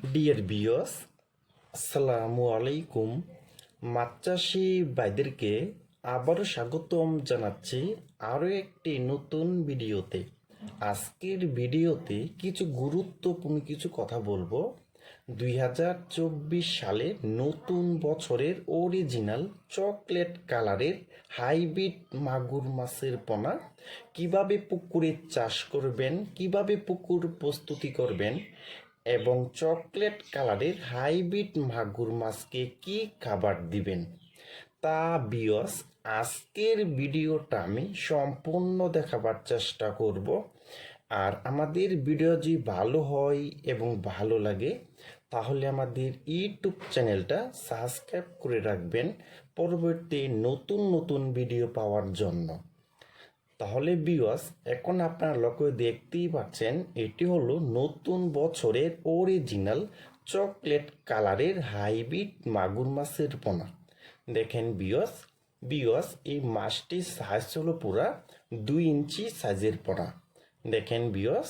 Deer বিয়স, আসসালামু আলাইকুম। মাছ চাষি ভাইদেরকে আবারও স্বাগতম জানাচ্ছি আরও একটি নতুন ভিডিওতে। আজকের ভিডিওতে কিছু গুরুত্বপূর্ণ কিছু কথা বলবো। 2024 সালে নতুন বছরের অরিজিনাল চকলেট কালারের হাইব্রিড মাগুর মাছের পোনা কিভাবে পুকুরে চাষ করবেন, কিভাবে পুকুর প্রস্তুতি করবেন এবং চকলেট কালারের হাইব্রিড মাগুর মাছকে কি খাবার দিবেন, তা বিয়স আজকের ভিডিওটা আমি সম্পূর্ণ দেখাবার চেষ্টা করব। আর আমাদের ভিডিও যদি ভালো হয় এবং ভালো লাগে তাহলে আমাদের ইউটিউব চ্যানেলটা সাবস্ক্রাইব করে রাখবেন পরবর্তী নতুন নতুন ভিডিও পাওয়ার জন্য। তাহলে বিওয়াস এখন আপনারা লক্ষ্য দেখতেই পাচ্ছেন, এটি হলো নতুন বছরের অরিজিনাল চকলেট কালারের হাইব্রিড মাগুর মাছের পোনা। দেখেন বিওয়াস, এই মাছটির সাইজ হলো পুরা 2 ইঞ্চি সাইজের পোনা। দেখেন বিওয়াস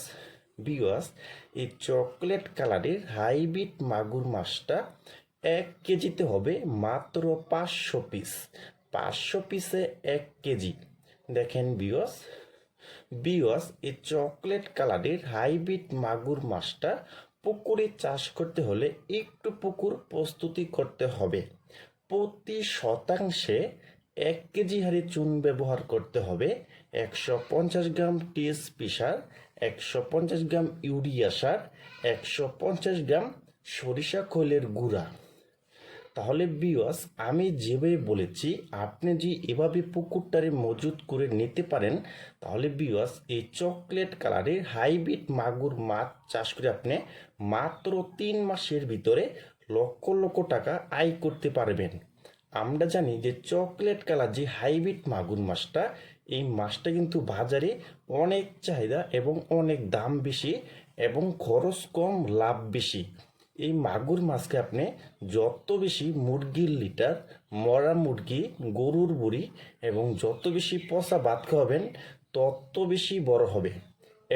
এই চকলেট কালারের হাইব্রিড মাগুর মাছটা 1 কেজিতে হবে মাত্র 500 পিস। 500 পিসে 1 কেজি। দেখেন বিওয়াস এই চকলেট কালারের হাইব্রিড মাগুর মাছটা পুকুরে চাষ করতে হলে একটু পুকুর প্রস্তুতি করতে হবে। প্রতি শতাংশে 1 কেজি হারে চুন ব্যবহার করতে হবে, 150 গ্রাম টিএসপি সার, 150 গ্রাম ইউরিয়া সার, 150 গ্রাম সরিষা খোলের গুঁড়া। তাহলে বিওয়াস আমি যেভাবে বলেছি আপনি যদি এভাবে পুকুরটারে মজুত করে নিতে পারেন তাহলে বিওয়াস এই চকলেট কালারের হাইব্রিড মাগুর মাছ চাষ করে আপনি মাত্র 3 মাসের ভিতরে লক্ষ লক্ষ টাকা আয় করতে পারবেন। আমরা জানি যে চকলেট কালার যে হাইব্রিড মাগুর মাছটা, এই মাছটা কিন্তু বাজারে অনেক চাহিদা এবং অনেক দাম বেশি এবং খরচ কম, লাভ বেশি। এই মাগুর মাছকে আপনি যত বেশি মুরগির লিটার, মরা মুরগি, গরুর বুড়ি এবং যত বেশি পচা ভাত খাওয়াবেন তত বেশি বড় হবে।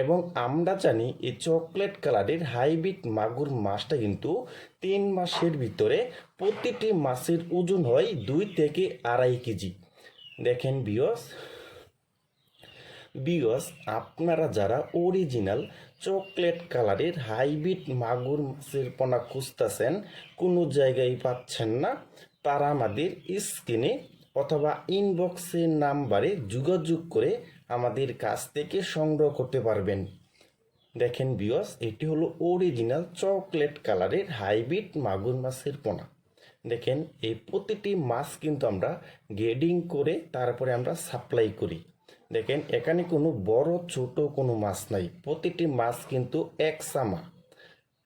এবং আমরা জানি এই চকলেট কালারের হাইব্রিড মাগুর মাছটা কিন্তু 3 মাসের ভিতরে প্রতিটি মাছের ওজন হয় 2 থেকে 2.5 কেজি। দেখেন বিয়স আপনারা যারা অরিজিনাল চকলেট কালারের হাইব্রিড মাগুর মাছের পোনা খুঁজতেছেন, কোনো জায়গায় পাচ্ছেন না, তারা আমাদের স্ক্রিনে অথবা ইনবক্সের নাম্বারে যোগাযোগ করে আমাদের কাছ থেকে সংগ্রহ করতে পারবেন। দেখেন বিয়স এটি হলো অরিজিনাল চকলেট কালারের হাইব্রিড মাগুর মাছের পোনা। দেখেন এই প্রতিটি মাছ কিন্তু আমরা গ্রেডিং করে তারপরে আমরা সাপ্লাই করি। দেখেন এখানে কোনো বড় ছোট কোনো মাছ নাই, প্রতিটি মাছ কিন্তু এক সামা।